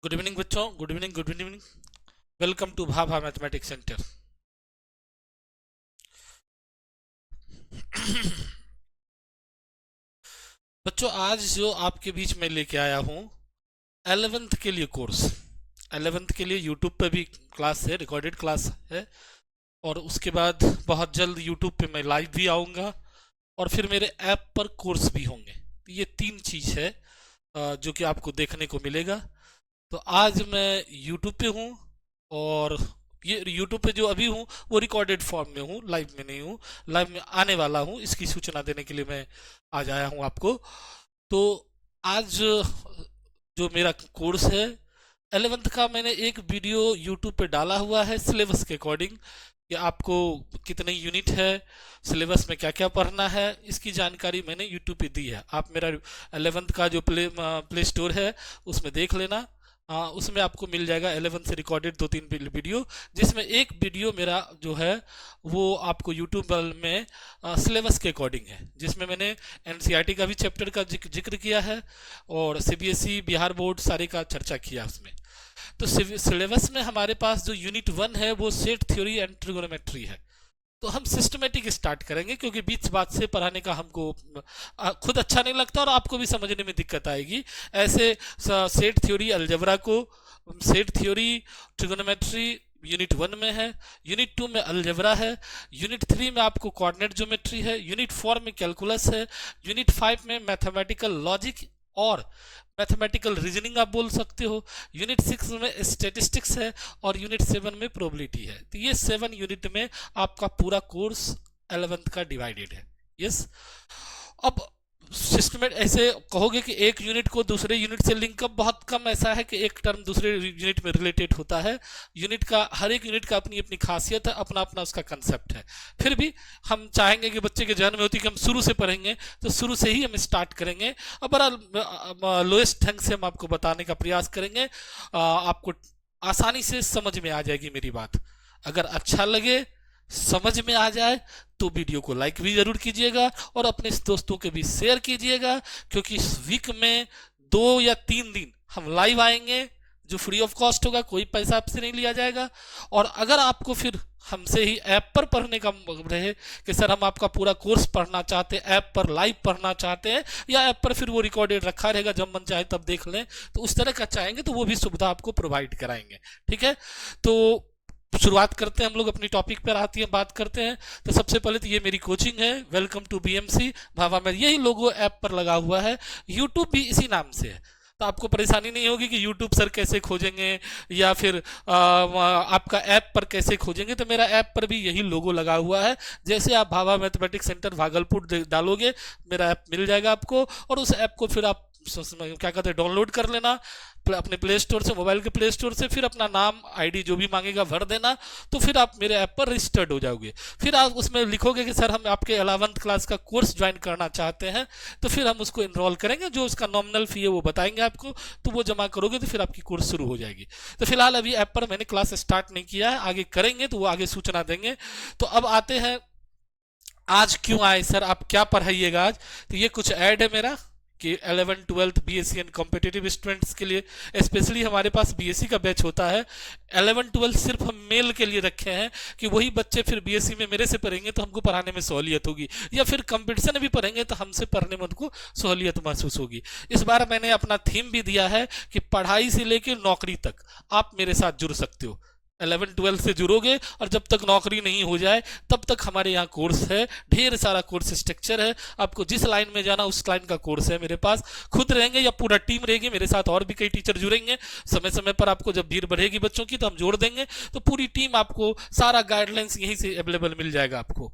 Good evening बच्चों, good evening. Welcome to Bhabha mathematics centre. बच्चों, आज जो आपके बीच में लेके आया हूँ 11th के लिए कोर्स। 11th के लिए यूट्यूब पे भी क्लास है, रिकॉर्डेड क्लास है। और उसके बाद बहुत जल्द यूट्यूब पे मैं लाइव भी आऊँगा और फिर मेरे ऐप पर कोर्स भी होंगे। तो ये तीन चीज़ है जो कि आपको देखने को मिलेगा। तो आज मैं यूट्यूब पे हूँ और ये यूट्यूब पे जो अभी हूँ वो रिकॉर्डेड फॉर्म में हूँ, लाइव में नहीं हूँ। लाइव में आने वाला हूँ, इसकी सूचना देने के लिए मैं आज आया हूँ आपको। तो आज जो मेरा कोर्स है 11th का, मैंने एक वीडियो यूट्यूब पे डाला हुआ है सिलेबस के अकॉर्डिंग कि आपको कितने यूनिट है, सिलेबस में क्या क्या पढ़ना है, इसकी जानकारी मैंने यूट्यूब पे दी है। आप मेरा 11th का जो प्ले स्टोर है उसमें देख लेना। उसमें आपको मिल जाएगा 11 से रिकॉर्डेड 2-3 वीडियो, जिसमें एक वीडियो मेरा जो है वो आपको यूट्यूब में सिलेबस के अकॉर्डिंग है, जिसमें मैंने एनसीईआरटी का भी चैप्टर का जिक्र किया है और सीबीएसई बिहार बोर्ड सारे का चर्चा किया उसमें। तो सिलेबस में हमारे पास जो यूनिट 1 है वो सेट थ्योरी एंड ट्रिगोनोमेट्री है। तो हम सिस्टमेटिक स्टार्ट करेंगे क्योंकि बीच बात से पढ़ाने का हमको खुद अच्छा नहीं लगता और आपको भी समझने में दिक्कत आएगी। ऐसे सेट थ्योरी अलजेब्रा को, सेट थ्योरी ट्रिगोनोमेट्री यूनिट 1 में है, यूनिट 2 में अलजेब्रा है, यूनिट 3 में आपको कोऑर्डिनेट ज्योमेट्री है, यूनिट 4 में कैलकुलस है, यूनिट 5 में मैथमेटिकल लॉजिक और मैथमेटिकल रीजनिंग आप बोल सकते हो, यूनिट 6 में स्टेटिस्टिक्स है और यूनिट 7 में प्रोबेबिलिटी है। तो ये 7 यूनिट में आपका पूरा कोर्स 11th का डिवाइडेड है। यस। अब सिस्टमेट ऐसे कहोगे कि एक यूनिट को दूसरे यूनिट से लिंकअप बहुत कम ऐसा है कि एक टर्म दूसरे यूनिट में रिलेटेड होता है। यूनिट का हर एक यूनिट का अपनी अपनी खासियत है, अपना अपना उसका कंसेप्ट है। फिर भी हम चाहेंगे कि बच्चे के जहन में होती कि हम शुरू से पढ़ेंगे, तो शुरू से ही हम स्टार्ट करेंगे और बड़ा लोएस्ट ढंग से हम आपको बताने का प्रयास करेंगे। आपको आसानी से समझ में आ जाएगी मेरी बात। अगर अच्छा लगे, समझ में आ जाए तो वीडियो को लाइक भी जरूर कीजिएगा और अपने दोस्तों के भी शेयर कीजिएगा, क्योंकि इस वीक में 2 या 3 दिन हम लाइव आएंगे जो फ्री ऑफ कॉस्ट होगा, कोई पैसा आपसे नहीं लिया जाएगा। और अगर आपको फिर हमसे ही ऐप पर पढ़ने का रहे कि सर हम आपका पूरा कोर्स पढ़ना चाहते हैं, ऐप पर लाइव पढ़ना चाहते हैं, या ऐप पर फिर वो रिकॉर्डेड रखा रहेगा जब मन चाहे तब देख लें, तो उस तरह का चाहेंगे तो वो भी सुविधा आपको प्रोवाइड कराएंगे। ठीक है, तो शुरुआत करते हैं, हम लोग अपनी टॉपिक पर आती है बात करते हैं। तो सबसे पहले तो ये मेरी कोचिंग है, वेलकम टू बीएमसी भाभा में, यही लोगो ऐप पर लगा हुआ है, यूट्यूब भी इसी नाम से है। तो आपको परेशानी नहीं होगी कि यूट्यूब सर कैसे खोजेंगे या फिर आपका ऐप पर कैसे खोजेंगे। तो मेरा ऐप पर भी यही लोगो लगा हुआ है। जैसे आप भाभा मैथमेटिक्स सेंटर भागलपुर डालोगे, मेरा ऐप मिल जाएगा आपको, और उस ऐप को फिर आप क्या कहते हैं डाउनलोड कर लेना अपने प्ले स्टोर से, मोबाइल के प्ले स्टोर से, फिर अपना नाम आईडी जो भी मांगेगा भर देना, तो फिर आप मेरे ऐप पर रजिस्टर्ड हो जाओगे। फिर आप उसमें लिखोगे कि सर हम आपके 11th क्लास का कोर्स ज्वाइन करना चाहते हैं, तो फिर हम उसको इनरोल करेंगे। जो उसका नॉमिनल फी है वो बताएंगे आपको, तो वो जमा करोगे तो फिर आपकी कोर्स शुरू हो जाएगी। तो फिलहाल अभी ऐप पर मैंने क्लास स्टार्ट नहीं किया है, आगे करेंगे तो वो आगे सूचना देंगे। तो अब आते हैं आज क्यों आए सर, आप क्या पढ़ाइएगा आज। तो ये कुछ ऐड है मेरा कि 11 12 बीएससी एंड कॉम्पिटिटिव स्टूडेंट्स के लिए स्पेशली हमारे पास बीएससी का बैच होता है। 11 12 सिर्फ हम मेल के लिए रखे हैं कि वही बच्चे फिर बीएससी में मेरे से पढ़ेंगे तो हमको पढ़ाने में सहूलियत होगी, या फिर कंपटीशन भी पढ़ेंगे तो हमसे पढ़ने में उनको सहूलियत महसूस होगी। इस बार मैंने अपना थीम भी दिया है कि पढ़ाई से लेकर नौकरी तक आप मेरे साथ जुड़ सकते हो। 11 12 से जुड़ोगे और जब तक नौकरी नहीं हो जाए तब तक हमारे यहाँ कोर्स है, ढेर सारा कोर्स स्ट्रक्चर है। आपको जिस लाइन में जाना उस लाइन का कोर्स है मेरे पास, खुद रहेंगे या पूरा टीम रहेगी, मेरे साथ और भी कई टीचर जुड़ेंगे। समय समय पर आपको जब भीड़ बढ़ेगी बच्चों की तो हम जोड़ देंगे, तो पूरी टीम आपको सारा गाइडलाइंस यहीं से अवेलेबल मिल जाएगा आपको।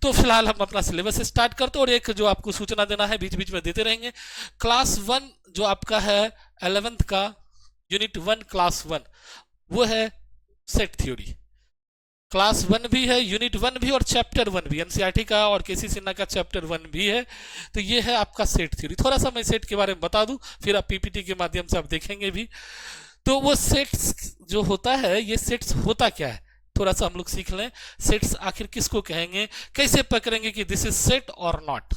तो फिलहाल हम अपना सिलेबस स्टार्ट करते हैं और एक जो आपको सूचना देना है बीच बीच में देते रहेंगे। क्लास 1 जो आपका है 11th का यूनिट 1 क्लास 1 वो है सेट थ्योरी। क्लास 1 भी है, यूनिट 1 भी और चैप्टर 1 भी, एनसीईआरटी का और केसी सिन्हा का चैप्टर 1 भी है। तो ये है आपका सेट थ्योरी। थोड़ा सा मैं सेट के बारे में बता दूं, फिर आप पीपीटी के माध्यम से आप देखेंगे भी। तो वो सेट्स जो होता है, ये सेट्स होता क्या है थोड़ा सा हम लोग सीख लें। सेट्स आखिर किसको कहेंगे, कैसे पकड़ेंगे कि दिस इज सेट और नॉट।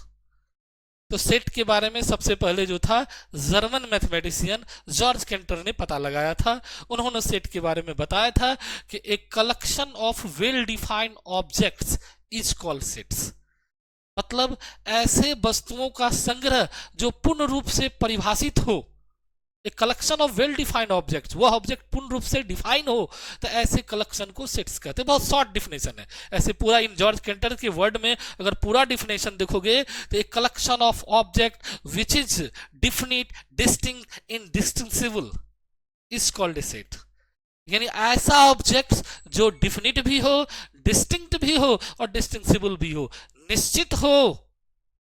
तो सेट के बारे में सबसे पहले जो था जर्मन मैथमेटिशियन जॉर्ज केंटर ने पता लगाया था। उन्होंने सेट के बारे में बताया था कि एक collection of well defined objects is called sets. मतलब ऐसे वस्तुओं का संग्रह जो पूर्ण रूप से परिभाषित हो, एक collection of well defined objects, वह ऑब्जेक्ट पूर्ण रूप से डिफाइन हो, तो ऐसे कलेक्शन को सेट्स कहते हैं। बहुत शॉर्ट डिफिनेशन है, ऐसे पूरा इन जॉर्ज केंटर के वर्ड में अगर पूरा डिफिनेशन देखोगे तो एक collection of object which is definite, distinct, indistinguishable is called a set. यानी ऐसा ऑब्जेक्ट जो डिफिनिट भी हो, डिस्टिंक्ट भी हो और डिस्टिंक्सिबल भी हो, निश्चित हो,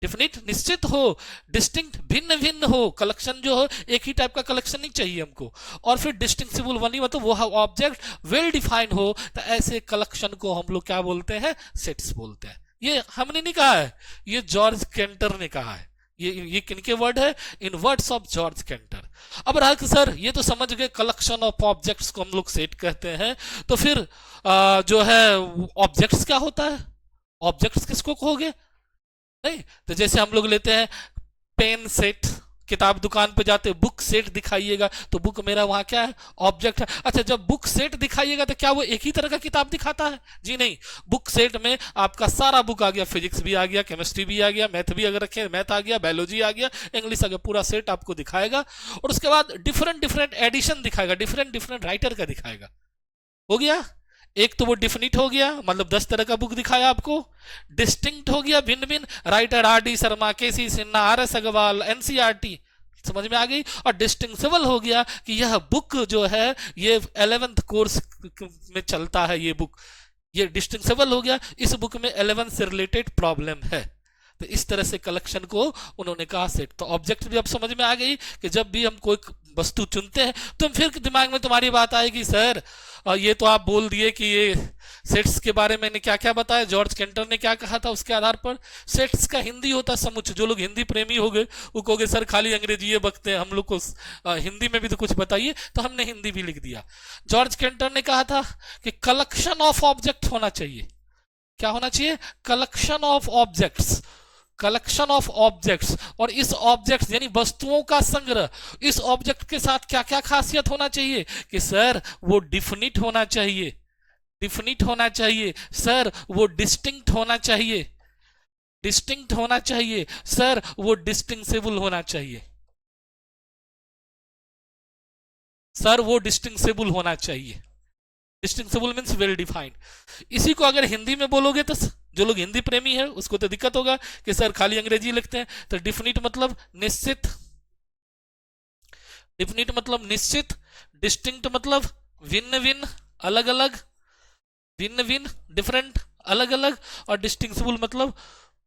डिफिनिट निश्चित हो, डिस्टिंक्ट भिन्न भिन्न हो, कलेक्शन जो हो एक ही टाइप का कलेक्शन नहीं चाहिए हमको, और फिर डिस्टिंक्सिबल बनी मतलब वो ऑब्जेक्ट वेल डिफाइंड हो, तो ऐसे कलेक्शन को हम लोग क्या बोलते हैं, सेट्स बोलते हैं। ये हमने नहीं कहा है, ये जॉर्ज केंटर ने कहा है। ये किनके वर्ड है, इन वर्ड्स ऑफ जॉर्ज केंटर। अब रहा कि सर ये तो समझ गए कलेक्शन ऑफ ऑब्जेक्ट्स को हम लोग सेट कहते हैं, तो फिर जो है ऑब्जेक्ट्स क्या होता है, ऑब्जेक्ट्स किसको कहोगे, नहीं तो जैसे हम लोग लेते हैं पेन सेट, किताब दुकान पे जाते बुक सेट दिखाइएगा तो बुक मेरा वहां क्या है, ऑब्जेक्ट है। अच्छा जब बुक सेट दिखाइएगा तो क्या वो एक ही तरह का किताब दिखाता है, जी नहीं, बुक सेट में आपका सारा बुक आ गया, फिजिक्स भी आ गया, केमिस्ट्री भी आ गया, मैथ भी अगर रखे मैथ आ गया, बायोलॉजी आ गया, इंग्लिश आ गया, पूरा सेट आपको दिखाएगा। और उसके बाद डिफरेंट डिफरेंट एडिशन दिखाएगा, डिफरेंट डिफरेंट राइटर का दिखाएगा। हो गया, एक तो वो डिफिनिट हो गया, मतलब 10 तरह का बुक दिखाया आपको। डिस्टिंक्ट हो गया, भिन्न भिन्न, writer are D Sharma, K C Sinha, R S Agarwal, NCERT, समझ में आ गई। और डिस्टिंक्सिबल हो गया कि यह बुक जो है ये 11th कोर्स में चलता है, ये बुक, ये डिस्टिंक्सिबल हो गया, इस बुक में 11 से रिलेटेड प्रॉब्लम है। तो इस तरह से कलेक्शन को उन्होंने कहा सेट। तो ऑब्जेक्ट भी अब समझ में आ गई कि जब भी हम कोई वस्तु चुनते हैं तो फिर दिमाग में तुम्हारी बात आएगी, सर ये तो आप बोल दिए कि ये सेट्स के बारे में क्या क्या बताया, जॉर्ज केंटर ने क्या कहा था, उसके आधार पर सेट्स का हिंदी होता समुच्चय। जो लोग हिंदी प्रेमी हो गए वो कहोगे सर खाली अंग्रेजी बकते हैं, हम लोग को हिंदी में भी तो कुछ बताइए, तो हमने हिंदी भी लिख दिया। जॉर्ज केंटर ने कहा था कि कलेक्शन ऑफ ऑब्जेक्ट होना चाहिए। क्या होना चाहिए, collection of objects, collection of objects. और इस ऑब्जेक्ट्स यानी वस्तुओं का संग्रह, इस ऑब्जेक्ट के साथ क्या क्या खासियत होना चाहिए कि सर वो डिफिनिट होना चाहिए, डिफिनिट होना चाहिए, सर वो डिस्टिंक्ट होना चाहिए, डिस्टिंक्ट होना चाहिए, सर वो डिस्टिंक्सिबल होना चाहिए, सर वो डिस्टिंक्सिबल होना चाहिए। डिस्टिंक्सिबल मीन्स वेल डिफाइंड। इसी को अगर हिंदी में बोलोगे तो जो लोग हिंदी प्रेमी है उसको तो दिक्कत होगा कि सर खाली अंग्रेजी लिखते हैं। तो डिफिनिट मतलब निश्चित, डिफिनिट मतलब निश्चित, डिस्टिंक्ट मतलब भिन्न भिन्न, अलग अलग, भिन्न भिन्न, डिफरेंट, अलग अलग, और डिस्टिंक्सिबल मतलब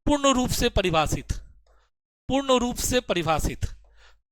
पूर्ण रूप से परिभाषित, पूर्ण रूप से परिभाषित,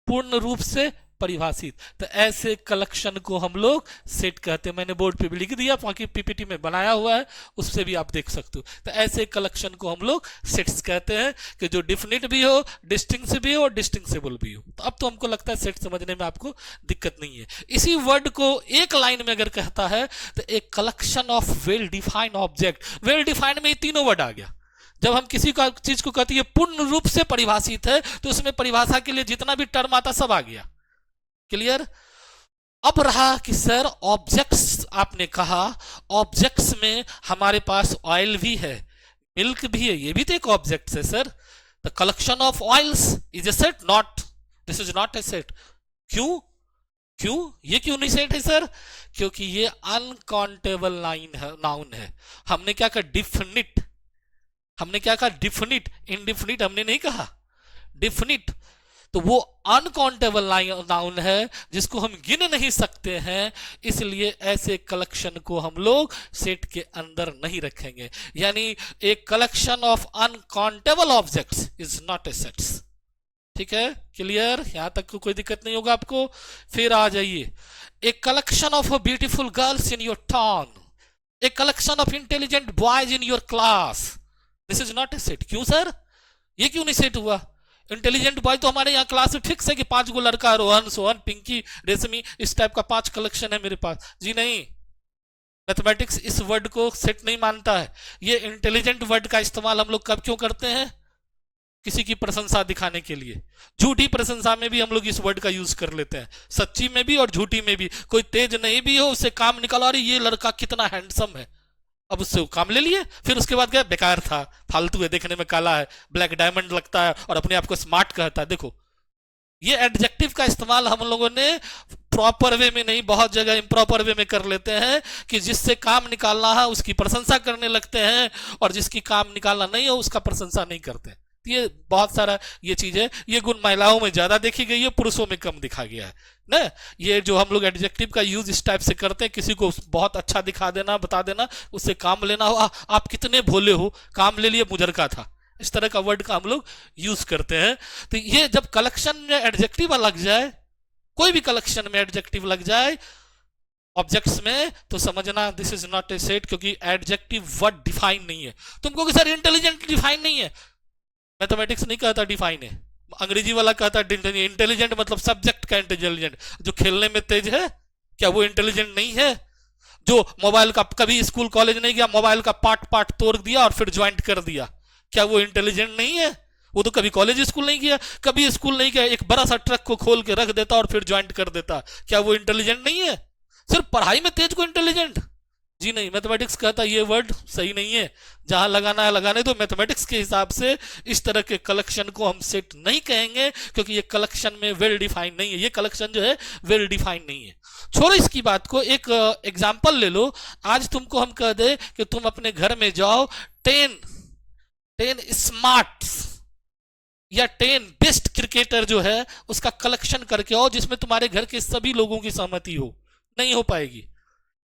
पूर्ण रूप से परिभाषित। तो ऐसे कलेक्शन को हम लोग सेट कहते हैं। मैंने बोर्ड पे भी लिख दिया, बाकी पीपीटी में बनाया हुआ है, उससे भी आप देख सकते हो। तो ऐसे कलेक्शन को हम लोग सेट्स कहते हैं कि जो डिफिनिट भी हो, डिस्टिंक्ट भी हो और डिस्टिंक्सिबल भी हो। तो अब तो हमको लगता है सेट समझने में आपको दिक्कत नहीं है। इसी वर्ड को एक लाइन में अगर कहता है तो एक collection of well defined object. Well defined में ये तीनों वर्ड आ गया। जब हम किसी का चीज को कहते हैं पूर्ण रूप से परिभाषित है, तो उसमें परिभाषा के लिए जितना भी टर्म आता सब आ गया। क्लियर। अब रहा कि सर ऑब्जेक्ट्स, आपने कहा ऑब्जेक्ट्स में हमारे पास ऑयल भी है, मिल्क भी है, ये भी तो एक ऑब्जेक्ट है sir. The collection of oils is a set, not, this is not a set. क्यों, क्यों, ये क्यों नहीं सेट है सर? क्योंकि ये अनकाउंटेबल नाउन है। हमने क्या कहा, डिफिनिट, हमने क्या कहा, डिफिनिट, इनडिफिनिट हमने नहीं कहा, डिफिनिट। तो वो अनकाउंटेबल नाउन है जिसको हम गिन नहीं सकते हैं, इसलिए ऐसे कलेक्शन को हम लोग सेट के अंदर नहीं रखेंगे। यानी एक collection of uncountable objects is not A sets. ठीक है, क्लियर, यहां तक कोई दिक्कत नहीं होगा आपको। फिर आ जाइए, a collection of beautiful girls in your town, a collection of intelligent boys in your class, this is not a set. क्यों सर, ये क्यों नहीं सेट हुआ? इंटेलिजेंट बॉय तो हमारे यहाँ क्लास में फिक्स है कि 5 गो लड़का, रोहन, सोहन, पिंकी, रेशमी, इस टाइप का 5 कलेक्शन है मेरे पास। जी नहीं, मैथमेटिक्स इस वर्ड को सेट नहीं मानता है। ये इंटेलिजेंट वर्ड का इस्तेमाल हम लोग कब क्यों करते हैं? किसी की प्रशंसा दिखाने के लिए। झूठी प्रशंसा में भी हम लोग इस वर्ड का यूज कर लेते हैं, सच्ची में भी और झूठी में भी। कोई तेज नहीं भी हो, उससे काम निकालो, अरे ये लड़का कितना हैंडसम है, अब उससे काम ले लिए, फिर उसके बाद क्या, बेकार था, फालतू है, देखने में काला है, ब्लैक डायमंड लगता है, और अपने आप को स्मार्ट कहता है। देखो, ये एडजेक्टिव का इस्तेमाल हम लोगों ने प्रॉपर वे में नहीं, बहुत जगह इम्प्रॉपर वे में कर लेते हैं कि जिससे काम निकालना है उसकी प्रशंसा करने लगते हैं, और जिसकी काम निकालना नहीं हो उसका प्रशंसा नहीं करते। ये बहुत सारा ये चीज है, ये गुण महिलाओं में ज्यादा देखी गई है, पुरुषों में कम दिखा गया है ना। ये जो हम लोग एडजेक्टिव का यूज इस टाइप से करते हैं, किसी को बहुत अच्छा दिखा देना, बता देना, उससे काम लेना हो, आप कितने भोले हो, काम ले लिए, मुजरका था, इस तरह का वर्ड का हम लोग यूज करते हैं। तो ये जब कलेक्शन में एडजेक्टिव लग जाए, कोई भी कलेक्शन में एडजेक्टिव लग जाए ऑब्जेक्ट्स में, तो समझना this is not a set, क्योंकि एडजेक्टिव वर्ड डिफाइन नहीं है। तुमको कि सर इंटेलिजेंट डिफाइन नहीं है, मैथमेटिक्स नहीं कहता डिफाइन है, अंग्रेजी वाला कहता है इंटेलिजेंट, मतलब सब्जेक्ट का इंटेलिजेंट। जो खेलने में तेज है, क्या वो इंटेलिजेंट नहीं है? जो मोबाइल का कभी स्कूल कॉलेज नहीं गया, मोबाइल का पार्ट पार्ट तोड़ दिया और फिर ज्वाइंट कर दिया, क्या वो इंटेलिजेंट नहीं है? वो तो कभी कॉलेज स्कूल नहीं गया, कभी स्कूल नहीं गया, एक बड़ा सा ट्रक को खोल के रख देता और फिर ज्वाइंट कर देता, क्या वो इंटेलिजेंट नहीं है? सिर्फ पढ़ाई में तेज को इंटेलिजेंट? जी नहीं, मैथमेटिक्स कहता ये वर्ड सही नहीं है, जहां लगाना है लगाने दो। मैथमेटिक्स के हिसाब से इस तरह के कलेक्शन को हम सेट नहीं कहेंगे, क्योंकि ये कलेक्शन में वेल डिफाइंड नहीं है, ये कलेक्शन जो है वेल डिफाइंड नहीं है। छोड़ो इसकी बात को, एक एग्जाम्पल ले लो। आज तुमको हम कह दे कि तुम अपने घर में जाओ 10 स्मार्ट या 10 बेस्ट क्रिकेटर जो है उसका कलेक्शन करके आओ, जिसमें तुम्हारे घर के सभी लोगों की सहमति हो, नहीं हो पाएगी।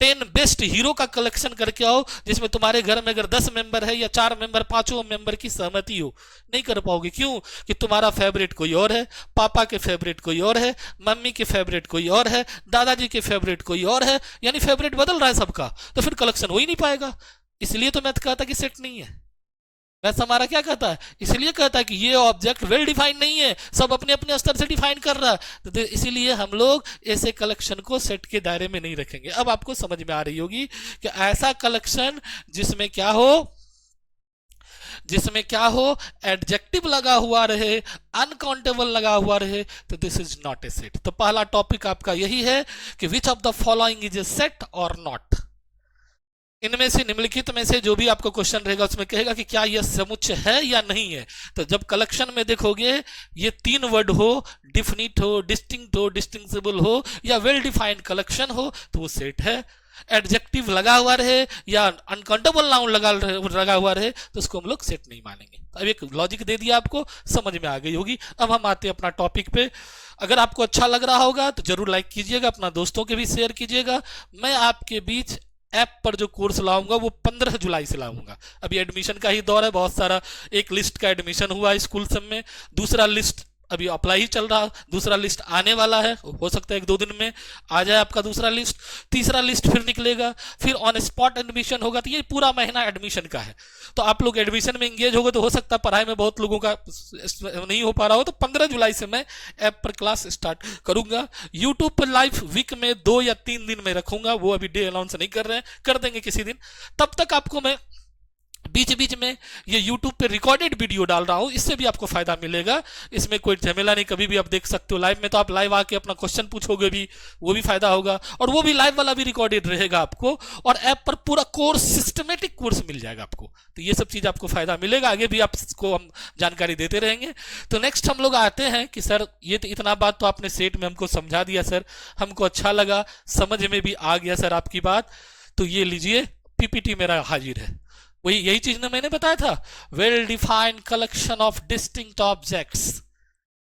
10 बेस्ट हीरो का कलेक्शन करके आओ, जिसमें तुम्हारे घर में अगर 10 मेंबर है या 4 मेंबर, 5 मेंबर की सहमति हो, नहीं कर पाओगे। क्यों? कि तुम्हारा फेवरेट कोई और है, पापा के फेवरेट कोई और है, मम्मी के फेवरेट कोई और है, दादाजी के फेवरेट कोई और है, यानी फेवरेट बदल रहा है सबका, तो फिर कलेक्शन हो ही नहीं पाएगा। इसलिए तो मैं कहता कि सेट नहीं है। वैसे हमारा क्या कहता है, इसलिए कहता है कि ये ऑब्जेक्ट वेल डिफाइन नहीं है, सब अपने अपने स्तर से डिफाइन कर रहा है, तो इसीलिए हम लोग ऐसे कलेक्शन को सेट के दायरे में नहीं रखेंगे। अब आपको समझ में आ रही होगी कि ऐसा कलेक्शन जिसमें क्या हो एडजेक्टिव लगा हुआ रहे, अनकाउंटेबल लगा हुआ रहे, तो this is not a set. तो पहला टॉपिक आपका यही है कि which of the following is a set और नॉट। इनमें से, निम्नलिखित में से जो भी आपको क्वेश्चन रहेगा उसमें कहेगा कि क्या यह समुच्चय है या नहीं है। तो जब कलेक्शन में देखोगे ये 3 वर्ड हो, डिफिनिट हो, डिस्टिंक्ट हो, डिस्टिंग्विशेबल हो, या वेल डिफाइंड कलेक्शन हो, तो वो सेट है। एडजेक्टिव लगा हुआ रहे या अनकाउंटेबल नाउन लगा हुआ रहे, तो उसको हम लोग सेट नहीं मानेंगे। अब एक लॉजिक दे दिया, आपको समझ में आ गई होगी। अब हम आते हैं अपना टॉपिक पे। अगर आपको अच्छा लग रहा होगा तो जरूर लाइक कीजिएगा, अपना दोस्तों के भी शेयर कीजिएगा। मैं आपके बीच ऐप पर जो कोर्स लाऊंगा वो 15 जुलाई से लाऊंगा। अभी एडमिशन का ही दौर है, बहुत सारा, एक लिस्ट का एडमिशन हुआ स्कूल सब में, दूसरा लिस्ट अभी अप्लाई ही चल रहा, दूसरा लिस्ट आने वाला है, हो सकता है 1-2 दिन में आ जाए आपका दूसरा लिस्ट, तीसरा लिस्ट फिर निकलेगा, फिर ऑन स्पॉट एडमिशन होगा। तो ये पूरा महीना एडमिशन का है, तो आप लोग एडमिशन में एंगेज होगे तो हो सकता है पढ़ाई में बहुत लोगों का नहीं हो पा रहा हो। तो 15 जुलाई से मैं ऐप पर क्लास स्टार्ट करूंगा। यूट्यूब पर लाइव वीक में 2 या 3 दिन में रखूंगा, वो अभी डे अनाउंस नहीं कर रहे हैं, कर देंगे किसी दिन। तब तक आपको मैं बीच बीच में ये YouTube पे रिकॉर्डेड वीडियो डाल रहा हूं, इससे भी आपको फायदा मिलेगा। इसमें कोई झमेला नहीं, कभी भी आप देख सकते हो। लाइव में तो आप लाइव आके अपना क्वेश्चन पूछोगे भी, वो भी फायदा होगा, और वो भी लाइव वाला भी रिकॉर्डेड रहेगा आपको। और ऐप पर पूरा कोर्स, सिस्टमेटिक कोर्स मिल जाएगा आपको। तो ये सब चीज आपको फायदा मिलेगा, आगे भी आपको हम जानकारी देते रहेंगे। तो नेक्स्ट हम लोग आते हैं कि सर ये तो इतना बात तो आपने सेट में हमको समझा दिया सर, हमको अच्छा लगा, समझ में भी आ गया सर आपकी बात, तो ये लीजिए पीपीटी मेरा हाजिर है। वही यही चीज ना मैंने बताया था, well defined collection of distinct objects,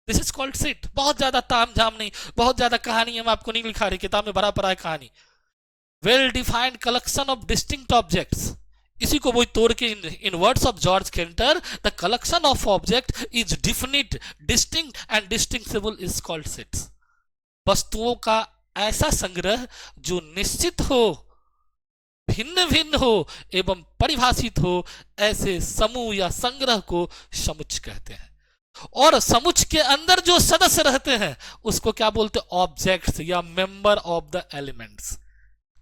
this is called set. बहुत ज्यादा ताम झाम नहीं, बहुत ज्यादा कहानी हम आपको नहीं लिखा रहे, किताब में भरा पड़ा है कहानी। Well defined collection of distinct objects, इसी को वही तोड़ के in words of George Cantor, the collection of object is definite, distinct and distinguishable is called sets. वस्तुओं का ऐसा संग्रह जो निश्चित हो, भिन्न भिन्न हो एवं परिभाषित हो, ऐसे समूह या संग्रह को समुच्चय कहते हैं। और समुच्चय के अंदर जो सदस्य रहते हैं उसको क्या बोलते हैं, ऑब्जेक्ट्स या member of the elements.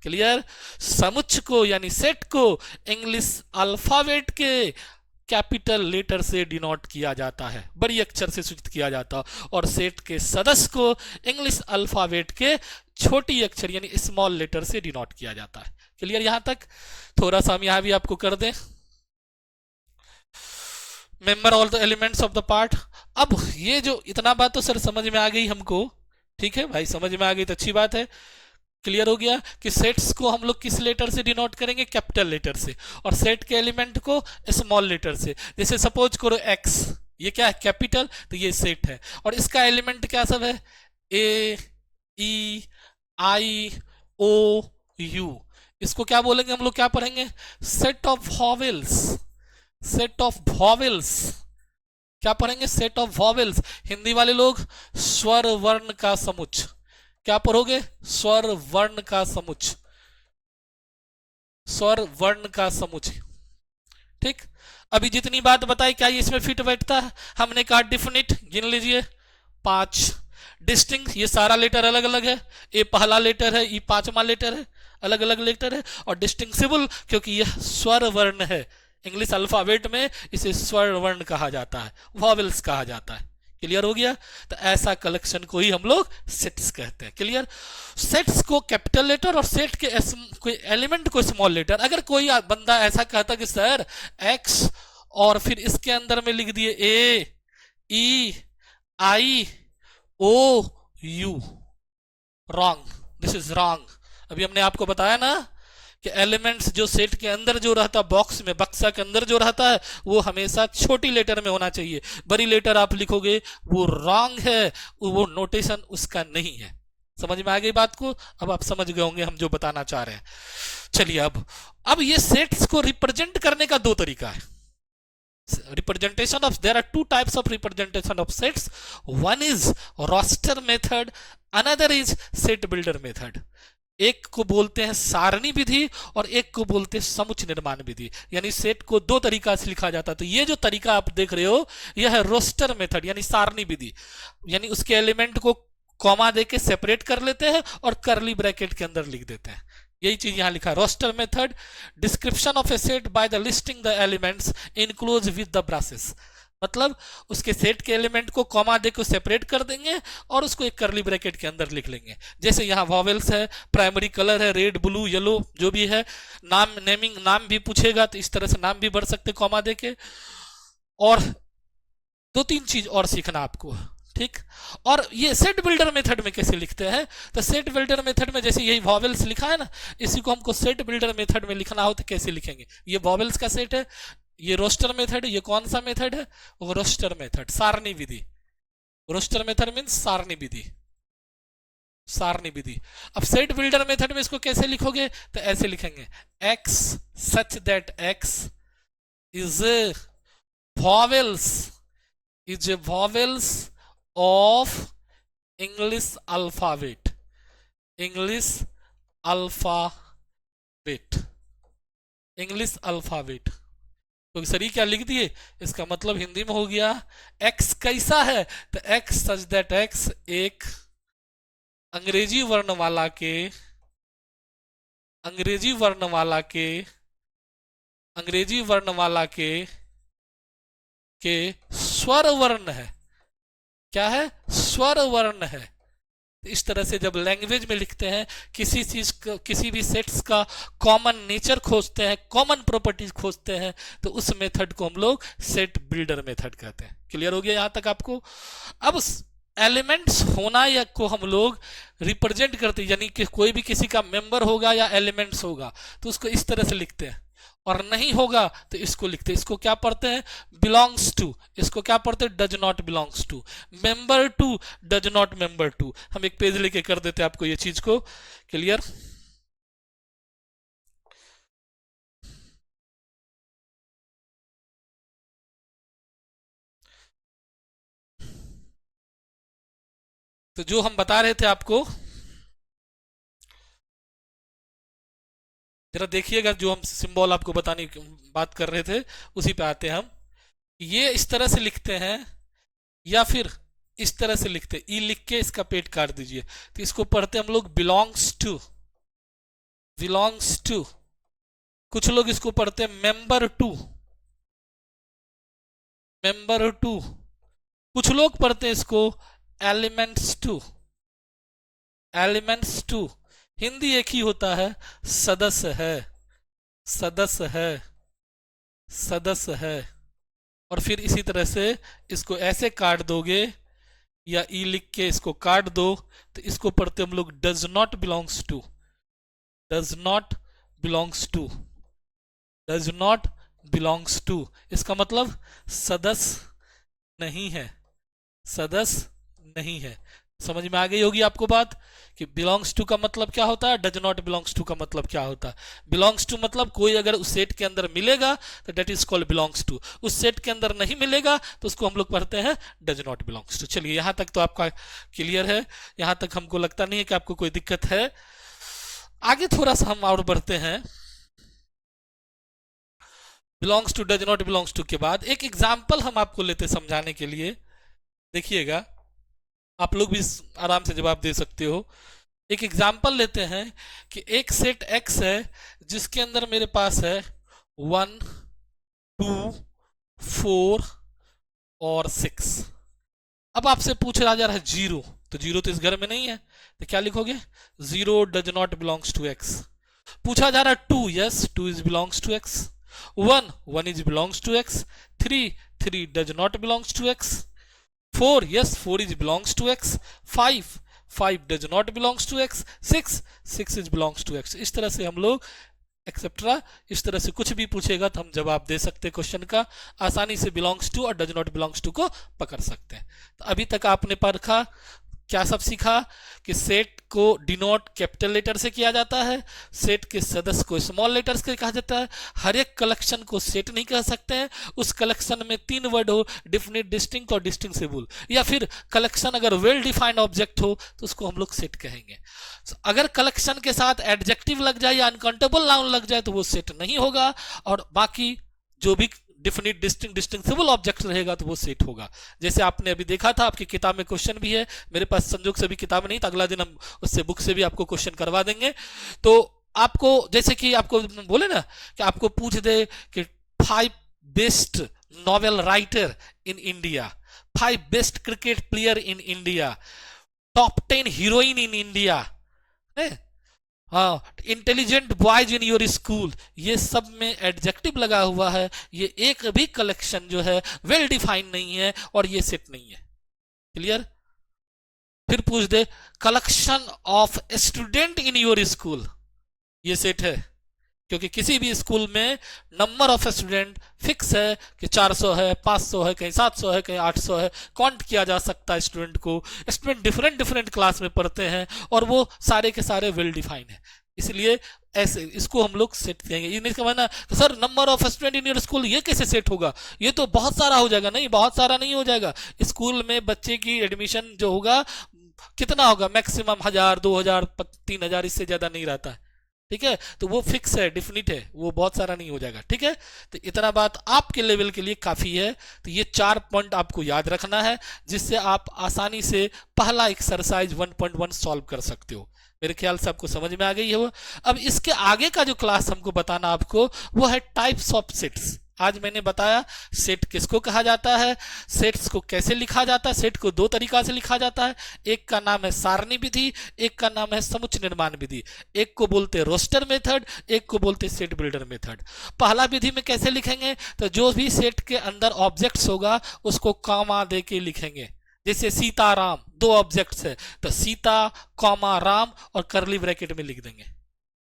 Clear? समुच्चय को यानी सेट को इंग्लिश अल्फाबेट के कैपिटल लेटर से डिनोट किया जाता है, बड़ी अक्षर से सूचित किया जाता है, और सेट के सदस्य को इंग्लिश अल्फाबेट के छोटी अक्षर यानी स्मॉल लेटर से डिनोट किया जाता है। क्लियर यहां तक? थोड़ा सा हम यहां भी आपको कर दें, member all the elements of the part. अब ये जो इतना बात तो सर समझ में आ गई हमको, ठीक है भाई, समझ में आ गई तो अच्छी बात है। क्लियर हो गया कि सेट्स को हम लोग किस लेटर से डिनोट करेंगे? कैपिटल लेटर से, और सेट के एलिमेंट को स्मॉल लेटर से। जैसे सपोज करो एक्स, ये क्या है? कैपिटल, तो ये सेट है, और इसका एलिमेंट क्या सब है? ए, ई, आई, ओ, यू। इसको क्या बोलेंगे हम लोग? क्या पढ़ेंगे? Set of vowels. Set of vowels क्या पढ़ेंगे? Set of vowels. हिंदी वाले लोग स्वर वर्ण का समुच्चय। क्या पढ़ोगे? स्वर वर्ण का समुच्चय, स्वर वर्ण का समुच्चय। ठीक, अभी जितनी बात बताई क्या ये इसमें फिट बैठता है? हमने कहा डिफिनिट, गिन लीजिए 5। डिस्टिंक्ट, ये सारा लेटर अलग अलग है, ए पहला लेटर है, ई पांचवा लेटर है, अलग अलग लेटर है। और डिस्टिंक्सिबल, क्योंकि यह स्वर वर्ण है, इंग्लिश अल्फाबेट में इसे स्वर वर्ण कहा जाता है, वॉवेल्स कहा जाता है। क्लियर हो गया? तो ऐसा कलेक्शन को ही हम लोग सेट्स कहते हैं। क्लियर? सेट्स को कैपिटल लेटर और सेट के कोई एलिमेंट को स्मॉल लेटर। अगर कोई बंदा ऐसा कहता कि सर एक्स और फिर इसके अंदर में लिख दिए A, E, I, O, U, wrong, this is wrong. अभी हमने आपको बताया ना कि एलिमेंट्स जो सेट के अंदर जो रहता, बॉक्स में, बक्सा के अंदर जो रहता है, वो हमेशा छोटी लेटर में होना चाहिए। बड़ी लेटर आप लिखोगे वो रॉन्ग है, वो नोटेशन उसका नहीं है। समझ में आ गई बात को? अब आप समझ गए होंगे हम जो बताना चाह रहे हैं। चलिए, अब ये सेट्स को रिप्रेजेंट करने का दो तरीका है। Representation of, there are two types of representation of sets. One is roster method, another is set builder method. एक को बोलते हैं सारणी विधि और एक को बोलते हैं समुच्चय निर्माण विधि। यानी सेट को दो तरीका से लिखा जाता है। तो ये जो तरीका आप देख रहे हो यह है रोस्टर मेथड यानी सारणी विधि। यानी उसके एलिमेंट को कॉमा देके सेपरेट कर लेते हैं और करली ब्रैकेट के अंदर लिख देते हैं। यही चीज यहां लिखा है, roster method. Description of a set by the listing the elements enclose with the braces. मतलब उसके सेट के एलिमेंट को कॉमा देकर सेपरेट कर देंगे और उसको एक करली ब्रैकेट के अंदर लिख लेंगे। जैसे यहाँ वॉवेल्स है, प्राइमरी कलर है रेड, ब्लू, येलो, जो भी है, नाम, नेमिंग, नाम भी पूछेगा तो इस तरह से नाम भी भर सकते कॉमा देके। और दो तीन चीज और सीखना आपको, ठीक। और ये सेट बिल्डर मेथड में कैसे लिखते हैं? तो सेट बिल्डर मेथड में जैसे यही वॉवेल्स लिखा है ना, इसी को हमको सेट बिल्डर मेथड में लिखना हो तो कैसे लिखेंगे? ये वॉवेल्स का सेट है, ये रोस्टर मेथड, ये कौन सा मेथड है? वो रोस्टर मेथड, सारणी विधि। रोस्टर मेथड मींस सारणी विधि, सारणी विधि। अब सेट बिल्डर मेथड में इसको कैसे लिखोगे? तो ऐसे लिखेंगे, x such that x is a vowels of English alphabet, English alphabet, English alphabet। तो सर क्या लिख दिए? इसका मतलब हिंदी में हो गया x कैसा है? तो x सच दैट x एक अंग्रेजी वर्ण वाला के, अंग्रेजी वर्ण वाला के, अंग्रेजी वर्ण वाला के स्वर वर्ण है। क्या है? स्वर वर्ण है। इस तरह से जब लैंग्वेज में लिखते हैं, किसी चीज का, किसी भी सेट्स का कॉमन नेचर खोजते हैं, कॉमन प्रॉपर्टीज खोजते हैं, तो उस मेथड को हम लोग सेट बिल्डर मेथड कहते हैं। क्लियर हो गया यहां तक आपको? अब एलिमेंट्स होना या को हम लोग रिप्रेजेंट करते हैं, यानी कि कोई भी किसी का मेंबर होगा या एलिमेंट्स होगा तो उसको इस तरह से लिखते हैं, और नहीं होगा तो इसको लिखते हैं। इसको क्या पढ़ते हैं? Belongs to. इसको क्या पढ़ते हैं? Does not belongs to. Member to, does not member to. हम एक पेज लेके कर देते हैं आपको ये चीज को क्लियर। तो जो हम बता रहे थे आपको, जरा देखिएगा, जो हम सिंबल आपको बताने की बात कर रहे थे उसी पे आते हैं हम। ये इस तरह से लिखते हैं या फिर इस तरह से लिखते हैं, ई लिख के इसका पेट काट दीजिए। तो इसको पढ़ते हम लोग बिलोंग्स टू, बिलोंग्स टू। कुछ लोग इसको पढ़ते हैं मेंबर टू, मेंबर टू, कुछ लोग पढ़ते हैं इसको elements to, elements to. Hindi एक ही होता है, सदस्य है, सदस्य है, सदस्य है। और फिर इसी तरह से इसको ऐसे काट दोगे या ई लिख के इसको काट दो, तो इसको पढ़ते हम लोग does not belongs to, does not belongs to, does not belongs to. इसका मतलब सदस्य नहीं है, सदस्य नहीं है। समझ में आ गई होगी आपको बात कि बिलोंग्स टू का मतलब क्या होता है, डज नॉट बिलोंग्स टू का मतलब क्या होता है। बिलोंग्स टू मतलब कोई अगर उस सेट के अंदर मिलेगा तो that is called belongs to, उस सेट के अंदर नहीं मिलेगा तो उसको हम लोग पढ़ते हैं डज नॉट बिलोंग्स टू। चलिए यहां तक तो आपका क्लियर है, यहां तक हमको लगता नहीं है कि आपको कोई दिक्कत है। आगे थोड़ा सा हम और बढ़ते हैं। Belongs to does not belongs to के बाद एक एग्जाम्पल हम आपको लेते समझाने के लिए। देखिएगा आप लोग भी आराम से जवाब दे सकते हो। एक एग्जाम्पल लेते हैं कि एक सेट एक्स है जिसके अंदर मेरे पास है 1 2 4 और 6। अब आपसे पूछा जा रहा है जीरो, तो जीरो तो इस घर में नहीं है, तो क्या लिखोगे, zero does not belongs to X. पूछा जा रहा है two, yes two is belongs to X. One is belongs to X. Three does not belongs to X. 4, yes 4 is belongs to x। 5 does not belongs to x। 6 is belongs to x। इस तरह से हम लोग etcetera, इस तरह से कुछ भी पूछेगा तो हम जवाब दे सकते हैं क्वेश्चन का, आसानी से बिलोंग्स टू और डज नॉट बिलोंग्स टू को पकड़ सकते हैं। तो अभी तक आपने परखा, क्या सब सीखा कि सेट को डिनोट कैपिटल लेटर से किया जाता है, सेट के सदस्य को स्मॉल लेटर से कहा जाता है, हर एक कलेक्शन को सेट नहीं कह सकते हैं, उस कलेक्शन में 3 वर्ड हो, डिफिनिट, डिस्टिंक्ट और डिस्टिंक्टिबल, या फिर कलेक्शन अगर वेल डिफाइंड ऑब्जेक्ट हो तो उसको हम लोग सेट कहेंगे। अगर कलेक्शन के साथ एडजेक्टिव लग जाए या अनकाउंटेबल नाउन लग जाए तो वो सेट नहीं होगा, और बाकी जो भी डिफिनिट, डिस्टिंक्ट, डिस्टिंक्टिबल ऑब्जेक्ट रहेगा तो वो सेट होगा। जैसे आपने अभी देखा था, आपकी किताब में क्वेश्चन भी है, मेरे पास संजोग से भी किताब नहीं, तो अगला दिन हम उससे बुक से भी आपको क्वेश्चन करवा देंगे। तो आपको जैसे कि आपको बोले ना कि आपको पूछ दे कि 5 best novel writer in India, 5 best cricket player in India, top 10 heroine in India, हाँ, intelligent boys in your school, ये सब में एडजेक्टिव लगा हुआ है, ये एक भी कलेक्शन जो है वेल डिफाइन नहीं है और ये सेट नहीं है। क्लियर? फिर पूछ दे collection of student in your school, ये सेट है, क्योंकि किसी भी स्कूल में नंबर ऑफ स्टूडेंट फिक्स है कि 400 है, 500 है, कहीं 700 है, कहीं 800 है, काउंट किया जा सकता है स्टूडेंट को। स्टूडेंट डिफरेंट डिफरेंट क्लास में पढ़ते हैं और वो सारे के सारे वेल डिफाइंड है, इसलिए ऐसे इसको हम लोग सेट देंगे। ये नहीं समझना sir number of student in your school ये कैसे सेट होगा, ये तो बहुत सारा हो जाएगा। नहीं, बहुत सारा नहीं हो जाएगा। स्कूल में बच्चे की एडमिशन जो होगा कितना होगा, मैक्सिमम 1000, 2000, 3000, इससे ज्यादा नहीं रहता है। ठीक है, तो वो फिक्स है, डिफिनिट है, वो बहुत सारा नहीं हो जाएगा। ठीक है, तो इतना बात आपके लेवल के लिए काफी है। तो ये 4 पॉइंट आपको याद रखना है, जिससे आप आसानी से पहला एक्सरसाइज 1.1 सॉल्व कर सकते हो। मेरे ख्याल से आपको समझ में आ गई है वो। अब इसके आगे का जो क्लास हमको बताना आपको वो है टाइप्स ऑफ सेट्स। आज मैंने बताया सेट किसको कहा जाता है, सेट्स को कैसे लिखा जाता है। सेट को 2 तरीका से लिखा जाता है, एक का नाम है सारणी विधि, एक का नाम है समुच्चय निर्माण विधि। एक को बोलते हैं रोस्टर मेथड, एक को बोलते हैं सेट बिल्डर मेथड। पहला विधि में कैसे लिखेंगे, तो जो भी सेट के अंदर ऑब्जेक्ट्स होगा उसको कॉमा दे के लिखेंगे। जैसे सीताराम 2 ऑब्जेक्ट्स है, तो सीता कॉमा राम और करली ब्रैकेट में लिख देंगे।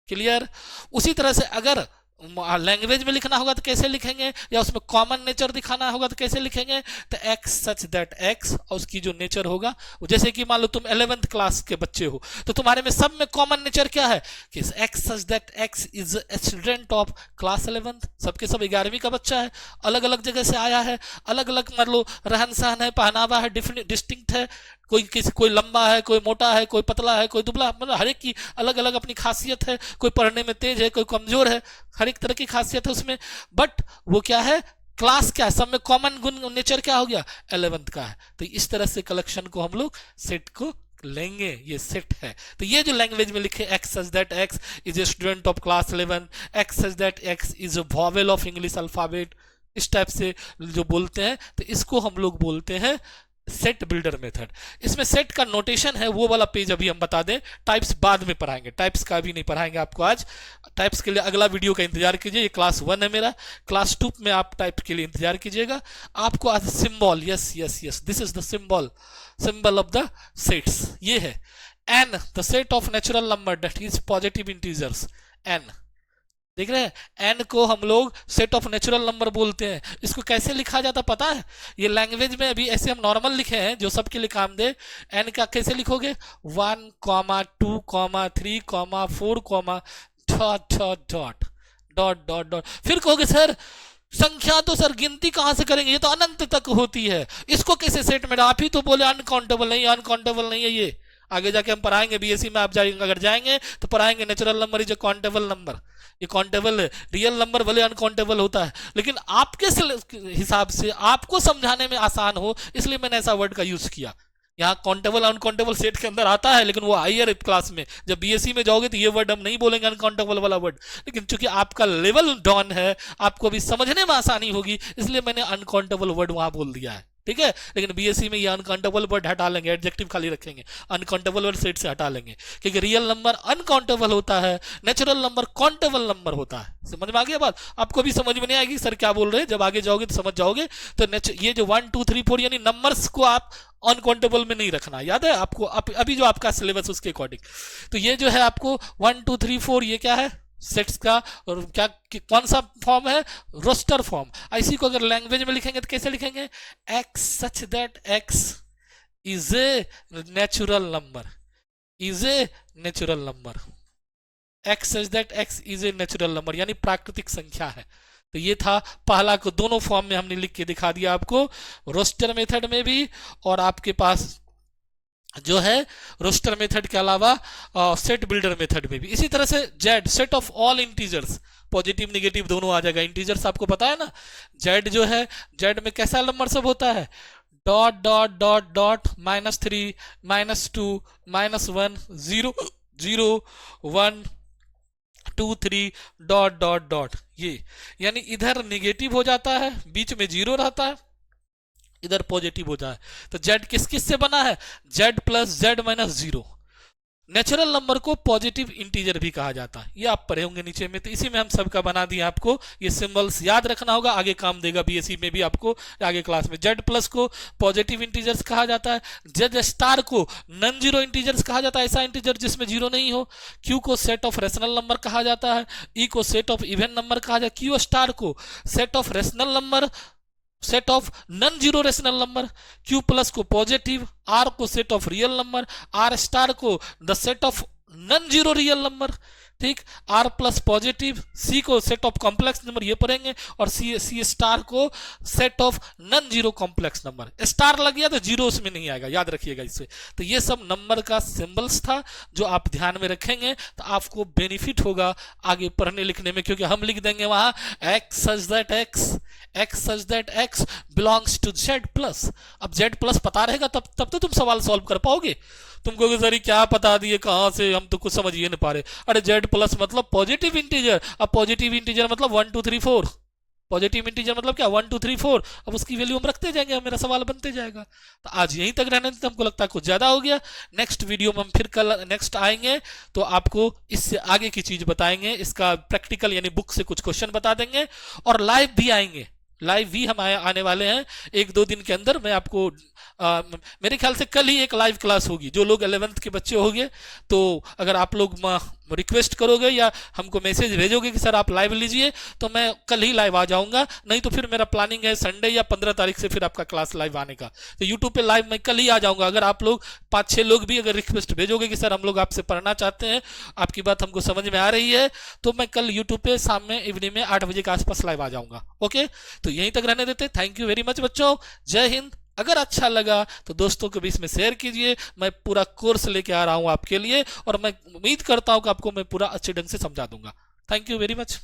क्लियर? उसी तरह से अगर लैंग्वेज में लिखना होगा तो कैसे लिखेंगे, या उसमें कॉमन नेचर दिखाना होगा तो कैसे लिखेंगे, तो एक्स सच दैट एक्स, और उसकी जो नेचर होगा, जैसे कि मान लो तुम 11th क्लास के बच्चे हो तो तुम्हारे में सब में कॉमन नेचर क्या है कि x such that x is a student of class 11th। सबके सब 11वीं का बच्चा है, अलग अलग जगह से आया है, अलग अलग मान लो रहन सहन है, पहनावा है, डिस्टिंक्ट है, कोई लंबा है, कोई मोटा है, कोई पतला है, कोई दुबला, मतलब हर एक की अलग अलग अपनी खासियत है। कोई पढ़ने में तेज है, कोई कमजोर है, हर एक तरह की खासियत है उसमें। बट वो क्या है, क्लास क्या है, सब में कॉमन गुण नेचर क्या हो गया, 11th का है। तो इस तरह से कलेक्शन को हम लोग सेट को लेंगे, ये सेट है। तो ये जो लैंग्वेज में लिखे x such that x is a student of class 11, x such that x is a vowel of English alphabet, इस टाइप से जो बोलते हैं, तो इसको हम लोग बोलते हैं सेट बिल्डर मेथड। इसमें सेट का नोटेशन है, वो वाला पेज अभी हम बता दें, टाइप्स बाद में पढ़ाएंगे, टाइप्स का अभी नहीं पढ़ाएंगे आपको आज। टाइप्स के लिए अगला वीडियो का इंतजार कीजिए, ये क्लास 1 है मेरा, क्लास 2 में आप टाइप के लिए इंतजार कीजिएगा। आपको आज symbol, yes yes yes, this is the symbol, symbol of the sets, ये है n, the set of natural number that is positive integers, n, देख रहे हैं, n को हम लोग सेट ऑफ नेचुरल नंबर बोलते हैं। इसको कैसे लिखा जाता पता है? ये लैंग्वेज में अभी ऐसे हम नॉर्मल लिखे हैं जो सबके लिए काम दे। n का कैसे लिखोगे? 1, 2, 3, 4, dot dot dot dot dot dot. फिर कहोगे सर संख्या तो सर गिनती कहां से करेंगे, ये तो अनंत तक होती है, इसको कैसे सेट में? आप ही तो बोले अनकाउंटेबल नहीं, अनकाउंटेबल नहीं है ये। आगे जाके हम पढ़ाएंगे, बीएससी में आप जाएंगे, अगर जाएंगे तो पढ़ाएंगे natural number is a countable number. ये काउंटेबल है, रियल नंबर भले अनकाउंटेबल होता है, लेकिन आपके हिसाब से आपको समझाने में आसान हो, इसलिए मैंने ऐसा वर्ड का यूज किया। यहाँ काउंटेबल अनकाउंटेबल सेट के अंदर आता है, लेकिन वो हायर क्लास में, जब बीएससी में जाओगे तो ये वर्ड हम नहीं बोलेंगे, अनकाउंटेबल वाला वर्ड। लेकिन चूंकि आपका लेवल डाउन है, आपको अभी समझने में आसानी होगी, इसलिए मैंने अनकाउंटेबल वर्ड वहां बोल दिया है, ठीक है। लेकिन बीएससी में ये अनकाउंटेबल वर्ड हटा लेंगे, एडजेक्टिव खाली रखेंगे, अनकाउंटेबल वर्ड सेट से हटा लेंगे, क्योंकि रियल नंबर अनकाउंटेबल होता है, नेचुरल नंबर काउंटेबल नंबर होता है। समझ में आ गया बात? आपको भी समझ में नहीं आएगी सर क्या बोल रहे हैं, जब आगे जाओगे तो समझ जाओगे। तो ये जो 1, 2, 3, 4 यानी नंबर्स को आप अनकाउंटेबल में नहीं रखना, याद है आपको? अभी जो आपका सिलेबस उसके अकॉर्डिंग। तो ये जो है आपको 1, 2, 3, 4 ये क्या है? सेट्स का, और क्या कौन सा फॉर्म है? Roster form. इसी को अगर लैंग्वेज में लिखेंगे तो कैसे लिखेंगे? x such that x is a natural number, is a natural number, x such that x is a natural number, यानी प्राकृतिक संख्या है। तो ये था पहला को, दोनों फॉर्म में हमने लिख के दिखा दिया आपको, रोस्टर मेथड में भी और आपके पास जो है रोस्टर मेथड के अलावा सेट बिल्डर मेथड में भी। इसी तरह से Z, set of all integers, positive negative दोनों आ जाएगा। इंटीजर्स आपको पता है ना, जेड जो है, जेड में कैसा नंबर सब होता है? Dot dot dot dot, -3, -2, -1, 0, 0, 1, 2, 3, dot dot dot. ये यानी इधर निगेटिव हो जाता है, बीच में 0 रहता है, इधर पॉजिटिव हो जाए। तो z किस किस से बना है? z plus z minus 0। Natural number को पॉजिटिव इंटीजर भी कहा जाता है, ये आप पढ़े होंगे नीचे में, तो इसी में हम सबका बना दिए आपको। ये सिंबल्स याद रखना होगा, आगे काम देगा बीएससी में भी आपको आगे क्लास में। z प्लस को पॉजिटिव इंटीजर्स कहा जाता है, z स्टार को नॉन जीरो इंटीजर्स कहा जाता है, ऐसा इंटीजर जिसमें जीरो नहीं हो। q को सेट ऑफ रेशनल नंबर कहा जाता है, e को सेट ऑफ इवन नंबर कहा जाता है, q स्टार को set of rational number, set of non zero rational number, Q plus को पॉजिटिव, R को set of real number, R star को the set of non zero real number, ठीक, R plus positive, C को set of complex number, ये पढ़ेंगे, और C star को set of non zero complex number. Star लग गया तो जीरो उसमें नहीं आएगा, याद रखिएगा इससे। तो ये सब नंबर का सिंबल्स था जो आप ध्यान में रखेंगे तो आपको बेनिफिट होगा आगे पढ़ने लिखने में, क्योंकि हम लिख देंगे वहां x such that x belongs to z plus. अब z प्लस पता रहेगा तब तो तुम सवाल सॉल्व कर पाओगे। तुम कहोगे सर क्या पता दिए, कहां से, हम तो कुछ समझ ही नहीं पा रहे। अरे z प्लस मतलब पॉजिटिव इंटीजर, अब पॉजिटिव इंटीजर मतलब 1, 2, 3, 4, पॉजिटिव इंटीजर मतलब क्या? 1, 2, 3, 4। अब उसकी वैल्यू हम रखते जाएंगे, मेरा सवाल बनते जाएगा। तो आज यहीं तक रहने देते, हमको लगता है कुछ ज्यादा हो गया। नेक्स्ट वीडियो में हम फिर कल नेक्स्ट आएंगे तो आपको इससे आगे की चीज बताएंगे, इसका प्रैक्टिकल यानी बुक से कुछ क्वेश्चन बता देंगे, और लाइव भी आएंगे, लाइव भी हम आने वाले हैं 1-2 दिन के अंदर। मैं आपको मेरे ख्याल से कल ही एक लाइव क्लास होगी। जो लोग 11th के बच्चे होंगे तो अगर आप लोग रिक्वेस्ट करोगे या हमको मैसेज भेजोगे कि सर आप लाइव लीजिए, तो मैं कल ही लाइव आ जाऊंगा। नहीं तो फिर मेरा प्लानिंग है संडे या 15 तारीख से फिर आपका क्लास लाइव आने का। तो यूट्यूब पे लाइव मैं कल ही आ जाऊंगा। अगर आप लोग 5-6 लोग भी अगर रिक्वेस्ट भेजोगे कि सर हम लोग आपसे पढ़ना चाहते हैं, आपकी बात हमको समझ में आ रही है, तो मैं कल यूट्यूब पे शाम में इवनिंग में 8 बजे के आसपास लाइव आ जाऊंगा। ओके, तो यहीं तक रहने देते। थैंक यू वेरी मच बच्चों, जय हिंद। अगर अच्छा लगा तो दोस्तों के बीच में शेयर कीजिए। मैं पूरा कोर्स लेके आ रहा हूं आपके लिए, और मैं उम्मीद करता हूं कि आपको मैं पूरा अच्छे ढंग से समझा दूंगा। Thank you very much.